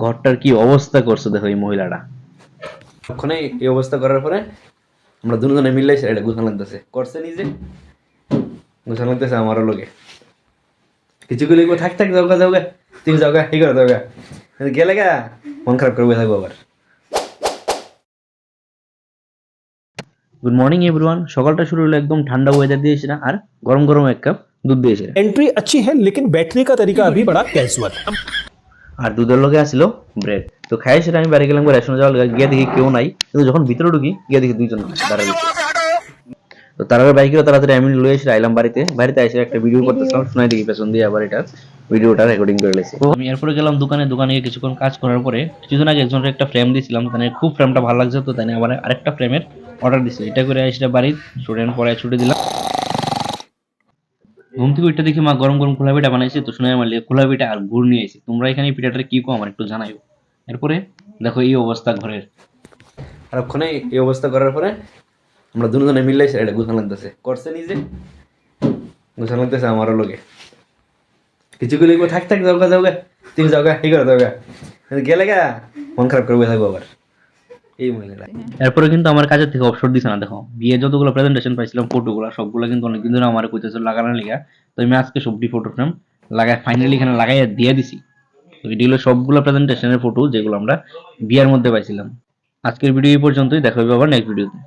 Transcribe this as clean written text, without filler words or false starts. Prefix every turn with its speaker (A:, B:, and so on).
A: ঘরটার কি অবস্থা করছে দেখো এই মহিলাটা।
B: ওখানে এই অবস্থা করার পরে আমরা দুজনে মিলে এটা গুছান লাগতেছে করছে নিজে গুছান লাগতেছে আমারও লোকে কিছু গুলি থাক থাক যাওগা যাওগা তুই যাওগা এই করে যাওগা গেলে গা মন খারাপ করে থাকবো আবার।
A: Good morning everyone. সকালটা শুরু হলো একদম ঠান্ডা ওয়েদার দিয়ে এসেছিলাম আর গরম গরম এক কাপ দুধ দিয়ে এসেছিলাম।
C: एंट्री अच्छी है लेकिन बैठने का तरीका अभी बड़ा कैजुअल।
A: আর দুধের লগে আসছিল ব্রেড। তো খাই সেটা আমি বাড়ি গেলাম রেশনে যাওয়ার লগে, গিয়ে দেখি কেউ নাই, কিন্তু যখন ভিতরে ঢুকি গিয়ে দেখি দুইজন দাঁড়ায় গেছে। তো তারা বাইকের তাড়াতাড়ি আমি লয়ে এসে আইলাম বাড়িতে। বাড়িতে এসে একটা ভিডিও করতেছিলাম, শোনাই দেখি পেছন দিয়ে আবার এটা ভিডিওটা রেকর্ডিং করে লেছি। আমি এরপরে গেলাম দোকানে গিয়ে কিছুক্ষণ কাজ করার পরে কিছুদিন আগে একজনের একটা ফ্রেম দিয়েছিলাম, তাই খুব ফ্রেমটা ভালো লাগছে, তো তাই আবার আরেকটা ফ্রেমের অর্ডার দিছি। এটা করে এসে বাড়ি স্টুডেন্ট পড়ায় ছুটি দিলাম। ঘুম থেকে উঠতে দেখি মা গরম গরম খোলা পিঠা বানাইছে, তো শুনে আমার খোলা পিঠা আর গুড় নিয়ে এসেছি। তোমরা এখানে এই পিঠাটা কি কো আমার একটু জানাইও। এরপরে দেখো এই অবস্থা ঘরের।
B: আর ওখানে এই অবস্থা করার পরে আমরা দুজনে মিলে এটা গুছান লাগতেছে করছে নিজে গুছান লাগতেছে আমারও লোকে কিছু গুলি থাক থাক যাওগা যাওগা তুই যাওগা এই করে যাওগা গেলে গা মন খারাপ করে থাকবো আবার এই মহিলাটা।
A: এরপরে কিন্তু আমার কাজের থেকে অবসর দিছে না। দেখো বিয়ে যতগুলো প্রেজেন্টেশন পাইছিলাম ফটোগুলো সবগুলো কিন্তু অনেকদিন ধরে আমার কইতেছিল লাগানোর লিগা। তো আমি আজকে সবটি ফটো ফ্রেম লাগাই ফাইনালি এখানে লাগাইয়া দিয়ে দিছি। তো এটি হলো সবগুলো প্রেজেন্টেশনের ফটো যেগুলো আমরা বিয়ের মধ্যে পাইছিলাম। আজকের ভিডিও এই পর্যন্তই, দেখা হবে আবার নেক্সট ভিডিওতে।